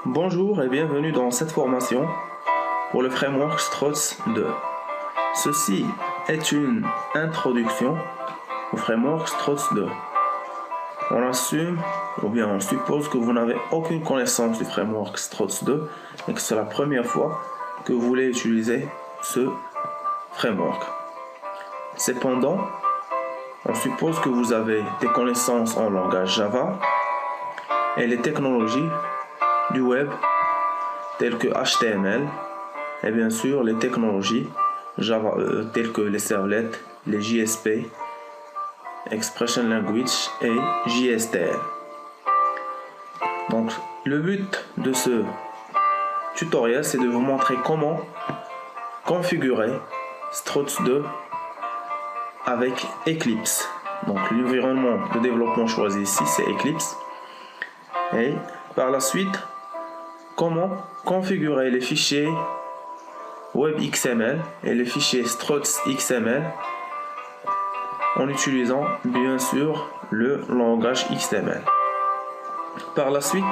Bonjour et bienvenue dans cette formation pour le framework Struts 2. Ceci est une introduction au framework Struts 2. On assume ou bien on suppose que vous n'avez aucune connaissance du framework Struts 2 et que c'est la première fois que vous voulez utiliser ce framework. Cependant, on suppose que vous avez des connaissances en langage Java et les technologies du web telles que HTML et bien sûr les technologies Java telles que les servlets, les JSP, Expression Language et JSTL. Donc le but de ce tutoriel c'est de vous montrer comment configurer Struts 2 avec Eclipse. Donc l'environnement de développement choisi ici c'est Eclipse. Et par la suite, comment configurer les fichiers WebXML et les fichiers struts.xml en utilisant bien sûr le langage XML. Par la suite,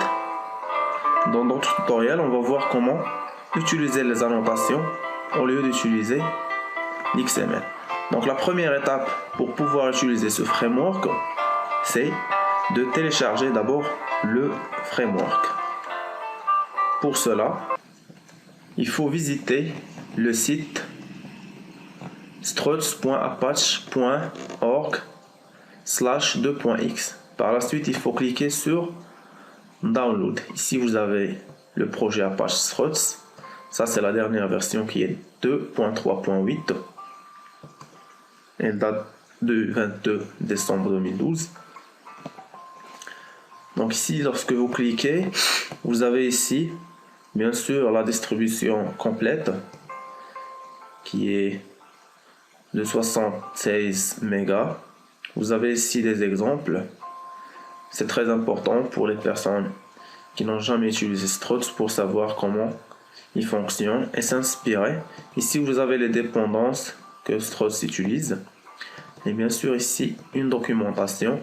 dans notre tutoriel, on va voir comment utiliser les annotations au lieu d'utiliser l'XML. Donc la première étape pour pouvoir utiliser ce framework, c'est de télécharger d'abord le framework. Pour cela, il faut visiter le site struts.apache.org/2.x. Par la suite, il faut cliquer sur Download. Ici, vous avez le projet Apache Struts. Ça, c'est la dernière version qui est 2.3.8. Elle date du 22 décembre 2012. Donc ici, lorsque vous cliquez, vous avez ici, bien sûr, la distribution complète qui est de 76 mégas. Vous avez ici des exemples. C'est très important pour les personnes qui n'ont jamais utilisé Struts pour savoir comment il fonctionne et s'inspirer. Ici, vous avez les dépendances que Struts utilise. Et bien sûr, ici, une documentation.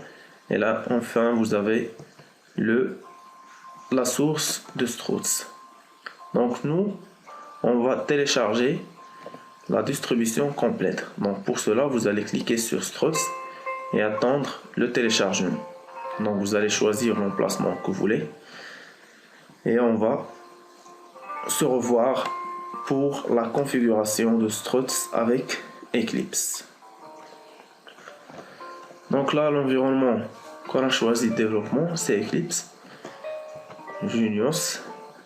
Et là, enfin, vous avez la source de Struts. Donc nous, on va télécharger la distribution complète. Donc pour cela, vous allez cliquer sur Struts et attendre le téléchargement. Donc vous allez choisir l'emplacement que vous voulez. Et on va se revoir pour la configuration de Struts avec Eclipse. Donc là, l'environnement qu'on a choisi de développement, c'est Eclipse Junios,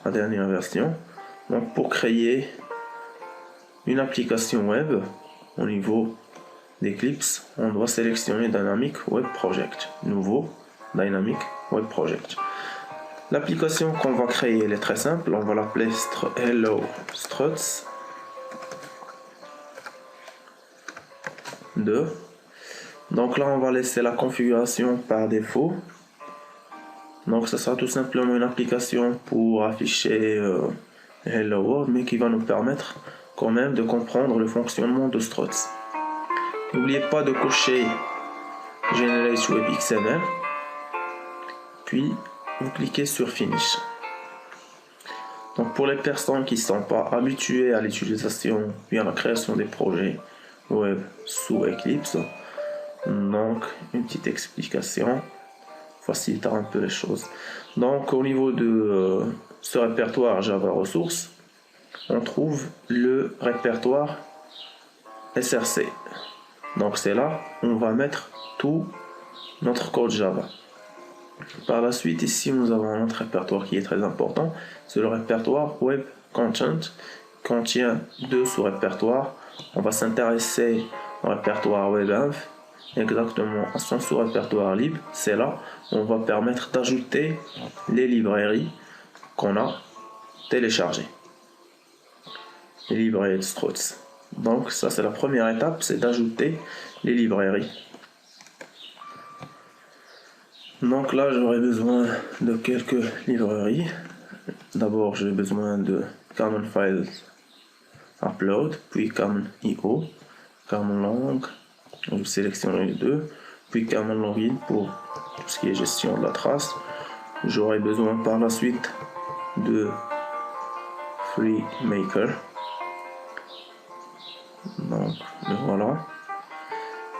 la dernière version. Donc pour créer une application web au niveau d'Eclipse, on doit sélectionner Dynamic Web Project. Nouveau Dynamic Web Project. L'application qu'on va créer, elle est très simple. On va l'appeler Hello Struts 2. Donc là, on va laisser la configuration par défaut. Donc ce sera tout simplement une application pour afficher Hello World, mais qui va nous permettre quand même de comprendre le fonctionnement de Struts. N'oubliez pas de cocher Generate Web XML, puis vous cliquez sur Finish. Donc pour les personnes qui ne sont pas habituées à l'utilisation puis à la création des projets web sous Eclipse, donc une petite explication facilitera un peu les choses. Donc au niveau de ce répertoire Java Ressources, on trouve le répertoire SRC. Donc c'est là où on va mettre tout notre code Java. Par la suite, ici nous avons un autre répertoire qui est très important, c'est le répertoire Web Content, qui contient deux sous-répertoires. On va s'intéresser au répertoire WebInf, exactement à son sous-répertoire lib. C'est là où on va permettre d'ajouter les librairies qu'on a téléchargées, les librairies de Struts. Donc ça c'est la première étape, c'est d'ajouter les librairies. Donc là j'aurai besoin de quelques librairies. D'abord j'ai besoin de Common Files Upload, puis Common IO, Common Long, je sélectionne les deux, puis Common Login pour tout ce qui est gestion de la trace. J'aurai besoin par la suite de FreeMaker. Donc le voilà.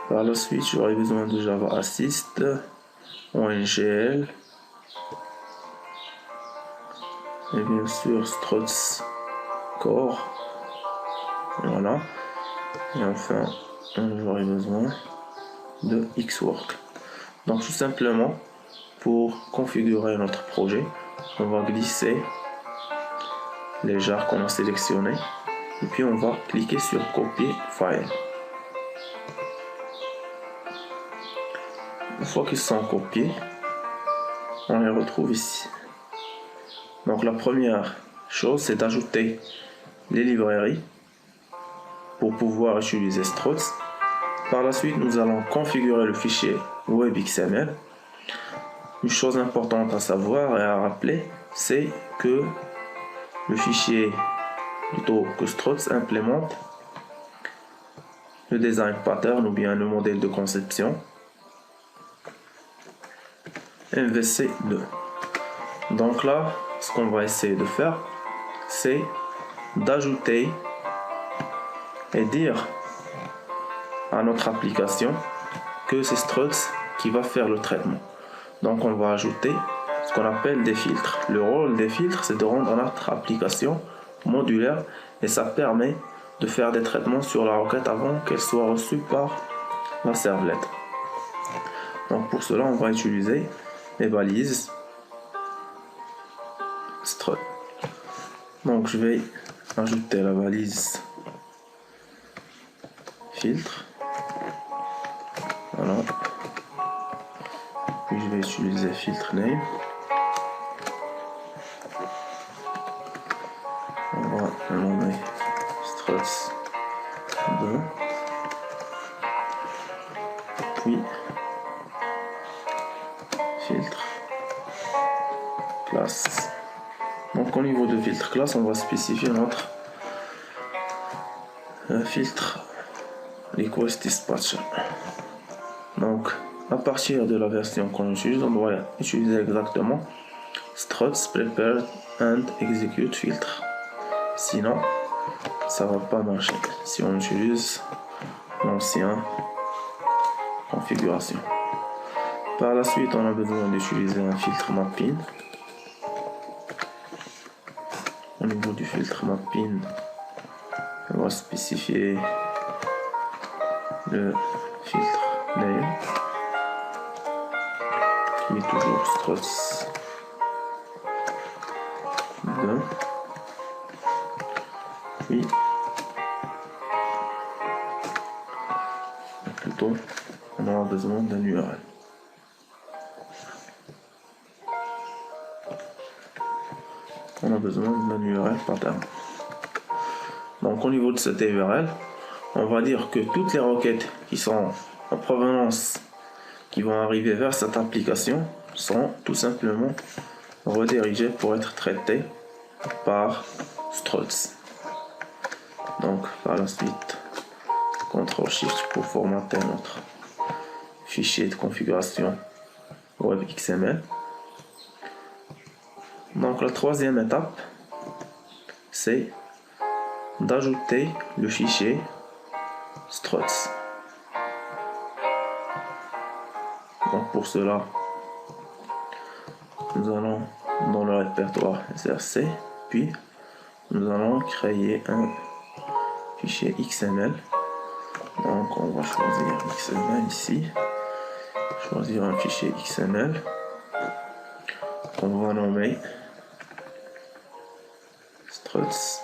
Par la suite, j'aurai besoin de Java Assist, ONGL et bien sûr Struts Core. Voilà. Et enfin, j'aurai besoin de Xwork. Donc tout simplement, pour configurer notre projet, on va glisser les jars qu'on a sélectionnés et puis on va cliquer sur copier file. Une fois qu'ils sont copiés, on les retrouve ici. Donc la première chose, c'est d'ajouter les librairies pour pouvoir utiliser Struts. Par la suite, nous allons configurer le fichier WebXML. Une chose importante à savoir et à rappeler, c'est que le fichier, plutôt que Struts implémente le design pattern ou bien le modèle de conception MVC2. Donc là, ce qu'on va essayer de faire, c'est d'ajouter et dire à notre application que c'est Struts qui va faire le traitement. Donc on va ajouter ce qu'on appelle des filtres. Le rôle des filtres, c'est de rendre notre application modulaire et ça permet de faire des traitements sur la requête avant qu'elle soit reçue par la servlette. Donc pour cela, on va utiliser les balises Struts. Donc je vais ajouter la balise filtre. Voilà. Puis je vais utiliser filtre name. On va le nommer Struts 2. Puis filtre classe. Donc au niveau de filtre classe, on va spécifier notre filtre request dispatcher. Donc à partir de la version qu'on utilise, on doit utiliser exactement struts prepare and execute filtre. Sinon, ça va pas marcher si on utilise l'ancienne configuration. Par la suite, on a besoin d'utiliser un filtre mapping. Au niveau du filtre mapping, on va spécifier le filtre name qui est toujours struts 2. Puis plutôt on aura besoin d'un URL. On a besoin d'un URL pattern. Donc au niveau de cette URL, on va dire que toutes les requêtes qui sont en provenance, qui vont arriver vers cette application, sont tout simplement redirigées pour être traitées par Struts. Donc par la suite, CTRL-SHIFT pour formater notre fichier de configuration WebXML. Donc la troisième étape, c'est d'ajouter le fichier Struts. Donc pour cela, nous allons dans le répertoire SRC, puis nous allons créer un fichier XML. Donc on va choisir XML ici, choisir un fichier XML qu'on va nommer Struts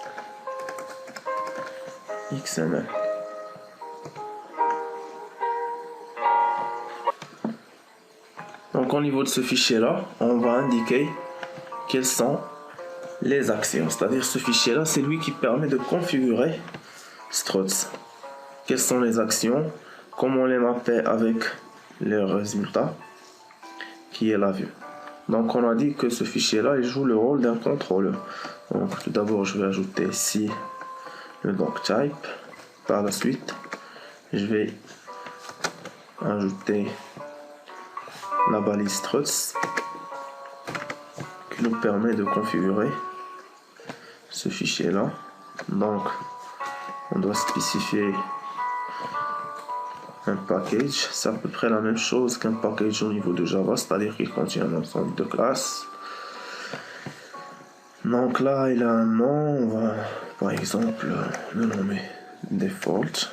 XML. Donc au niveau de ce fichier là, on va indiquer quelles sont les actions, c'est-à-dire ce fichier là, c'est lui qui permet de configurer Struts. Quelles sont les actions, comment les mapper avec les résultats, qui est la vue. Donc on a dit que ce fichier là, il joue le rôle d'un contrôleur. Donc tout d'abord je vais ajouter ici le doctype. Par la suite, je vais ajouter la balise Struts que qui nous permet de configurer ce fichier là. Donc on doit spécifier un package, c'est à peu près la même chose qu'un package au niveau de Java, c'est-à-dire qu'il contient un ensemble de classes. Donc là il a un nom, on va par exemple le nommer default.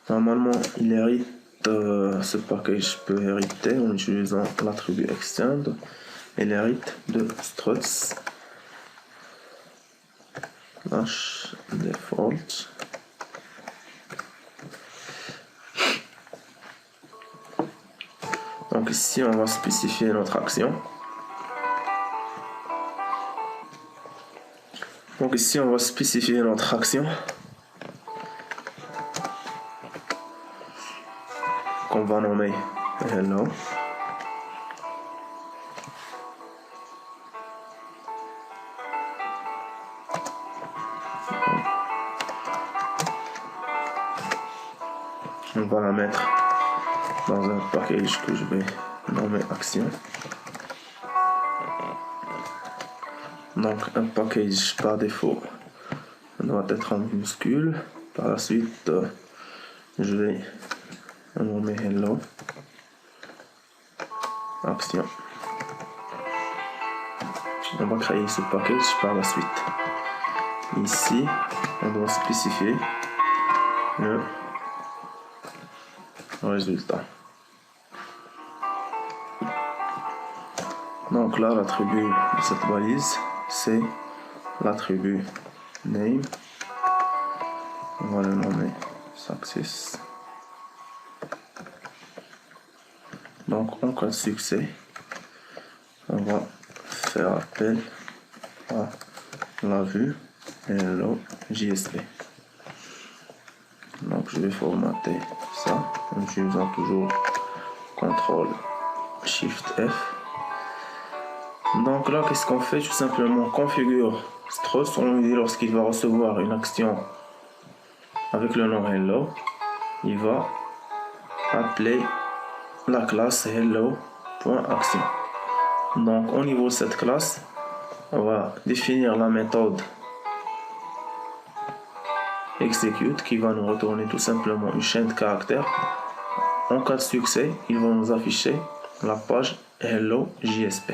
Normalement il hérite, ce package peut hériter en utilisant l'attribut extend. Il hérite de struts /default. Donc ici on va spécifier notre action. Qu'on va nommer hello. On va la mettre dans un package que je vais nommer action. Donc un package par défaut doit être en minuscule. Par la suite je vais nommer hello action. On va créer ce package par la suite. Ici on doit spécifier le résultat. Donc là l'attribut de cette balise c'est l'attribut name. On va le nommer success. Donc en cas de succès on va faire appel à la vue hello JSP. Donc je vais formater ça en utilisant toujours CTRL SHIFT F. Donc là qu'est-ce qu'on fait? Tout simplement on configure struts. On lui dit lorsqu'il va recevoir une action avec le nom hello, il va appeler la classe hello.action. Donc au niveau de cette classe on va définir la méthode execute qui va nous retourner tout simplement une chaîne de caractères. En cas de succès, il va nous afficher la page hello JSP.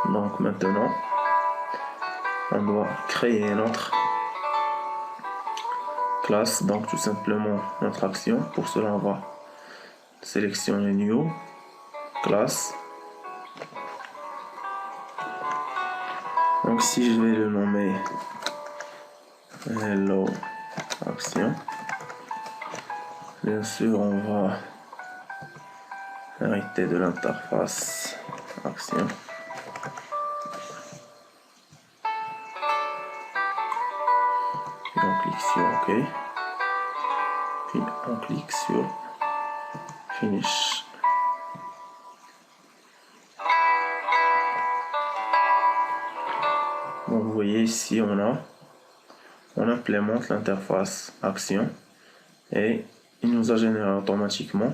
Donc maintenant, on doit créer notre classe, donc tout simplement notre action. Pour cela, on va sélectionner new classe. Donc si je vais le nommer hello action, bien sûr on va hériter de l'interface action. Puis on clique sur OK. Puis on clique sur Finish. Donc vous voyez ici on implémente l'interface action et il nous a généré automatiquement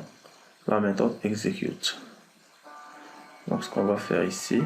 la méthode execute. Donc ce qu'on va faire ici,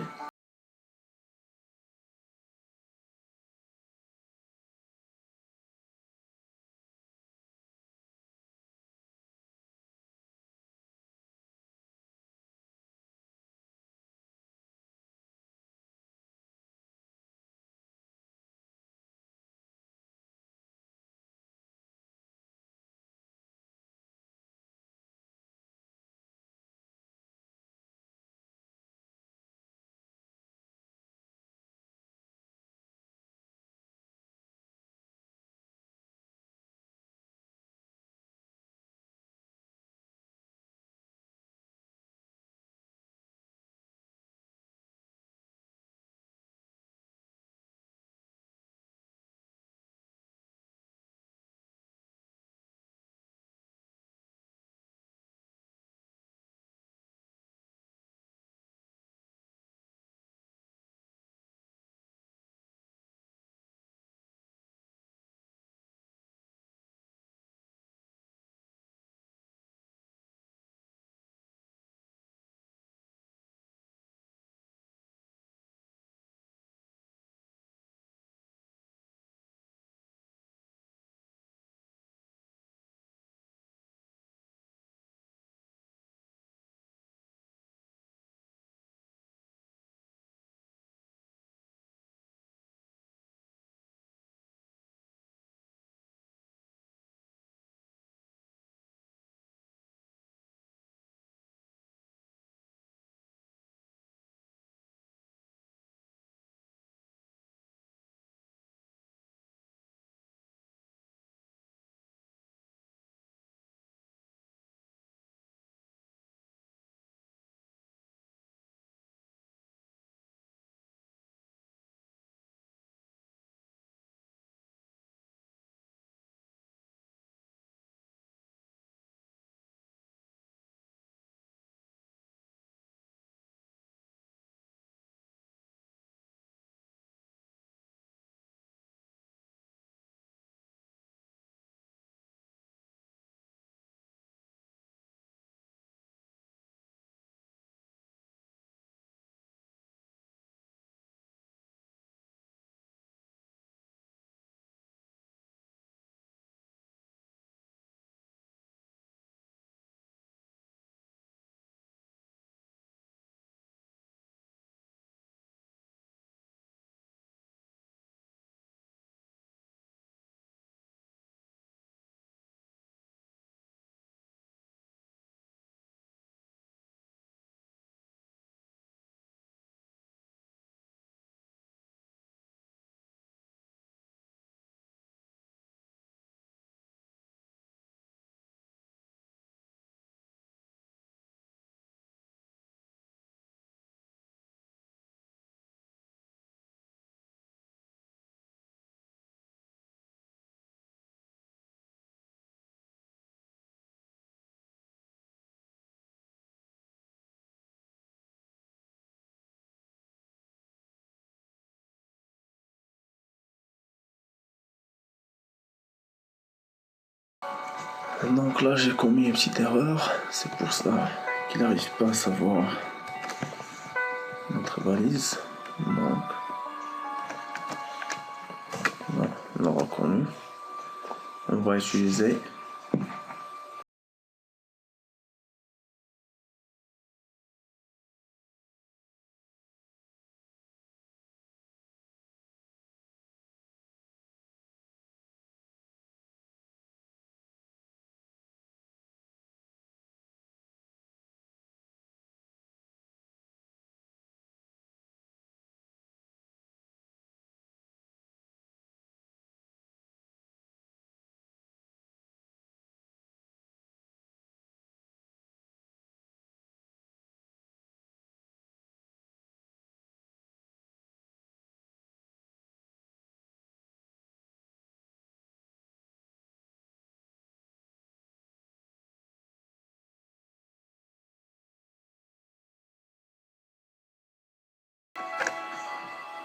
Donc là j'ai commis une petite erreur, c'est pour ça qu'il n'arrive pas à savoir notre balise. Donc là, on l'a reconnu. On va utiliser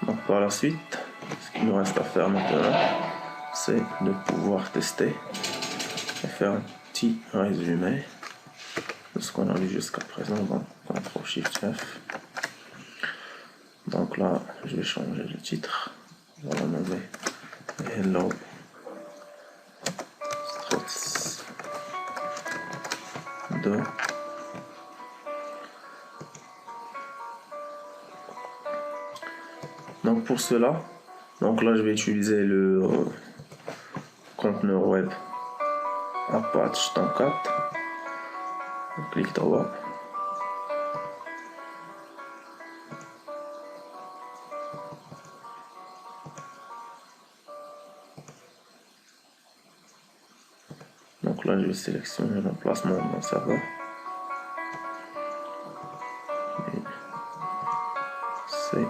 donc par la suite, ce qu'il nous reste à faire maintenant, c'est de pouvoir tester et faire un petit résumé de ce qu'on a vu jusqu'à présent. Donc CTRL SHIFT F. Donc là, je vais changer le titre. On va le nommer Hello Struts 2. Donc pour cela, donc là je vais utiliser le conteneur web Apache Tomcat. On clique droit. Donc là je vais sélectionner l'emplacement de mon serveur. Et c'est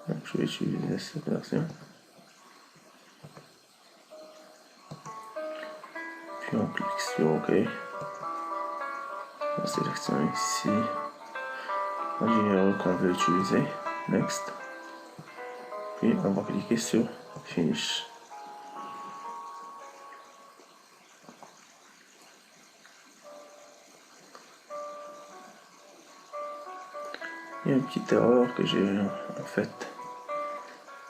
donc je vais utiliser cette version. Puis on clique sur OK. On sélectionne ici la générique qu'on veut utiliser. Next. Puis on va cliquer sur Finish. Il y a une petite erreur que j'ai en fait.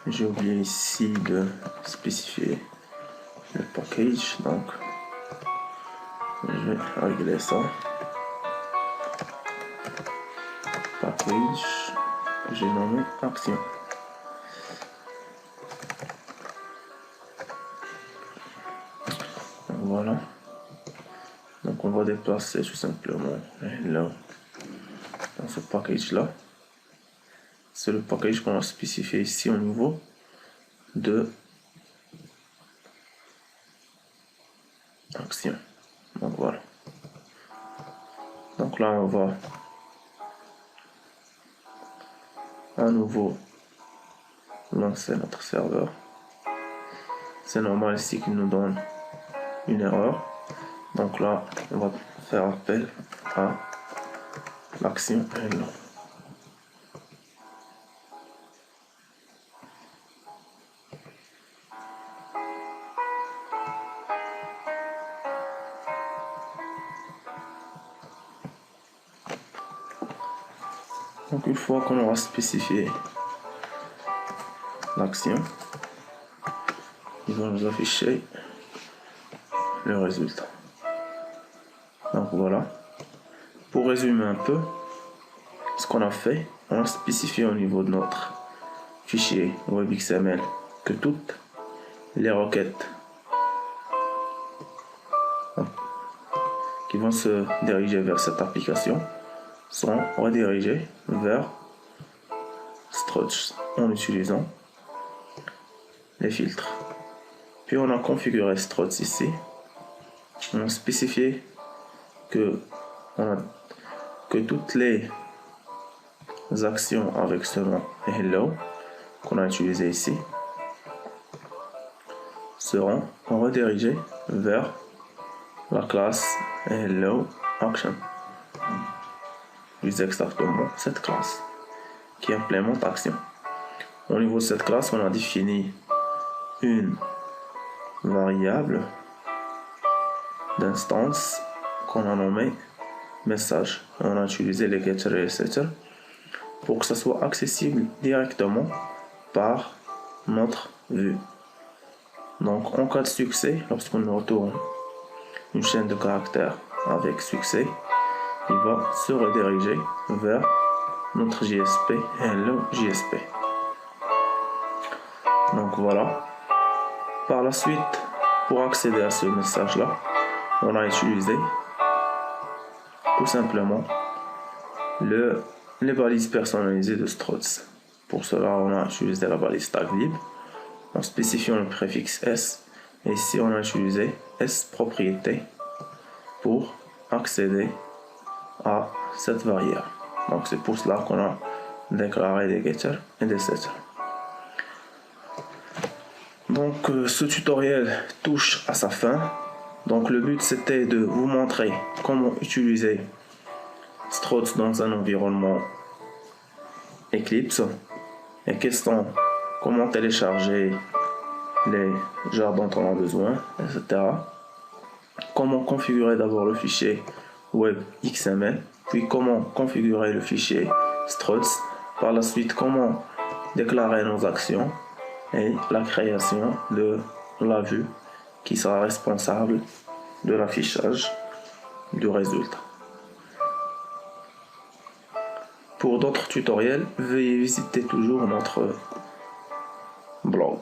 J'ai oublié ici de spécifier le package, donc je vais régler ça. Package, j'ai nommé action. Donc voilà. Donc on va déplacer tout simplement là dans ce package là. C'est le package qu'on a spécifié ici au niveau de action. Donc voilà. Donc là on va à nouveau lancer notre serveur. C'est normal ici qu'il nous donne une erreur. Donc là on va faire appel à l'action hello. Donc une fois qu'on aura spécifié l'action, il va nous afficher le résultat. Donc voilà. Pour résumer un peu, ce qu'on a fait, on a spécifié au niveau de notre fichier WebXML que toutes les requêtes qui vont se diriger vers cette application sont redirigées vers Struts en utilisant les filtres. Puis on a configuré Struts ici. On a spécifié que toutes les actions avec ce nom hello qu'on a utilisé ici seront redirigées vers la classe hello action. Plus exactement cette classe qui implémente action. Au niveau de cette classe, on a défini une variable d'instance qu'on a nommée message. On a utilisé les getter et les setter pour que ça soit accessible directement par notre vue. Donc en cas de succès, lorsqu'on retourne une chaîne de caractères avec succès, il va se rediriger vers notre JSP Hello JSP. Donc voilà. Par la suite, pour accéder à ce message là, on a utilisé tout simplement les balises personnalisées de Struts. Pour cela, on a utilisé la balise taglib en spécifiant le préfixe S, et ici on a utilisé S propriété pour accéder à cette variable. Donc c'est pour cela qu'on a déclaré des getters et des setters. Donc ce tutoriel touche à sa fin. Donc le but c'était de vous montrer comment utiliser Struts dans un environnement Eclipse et comment télécharger les genres dont on a besoin, etc. Comment configurer d'abord le fichier web XML, puis comment configurer le fichier Struts, par la suite comment déclarer nos actions et la création de la vue qui sera responsable de l'affichage du résultat. Pour d'autres tutoriels, veuillez visiter toujours notre blog.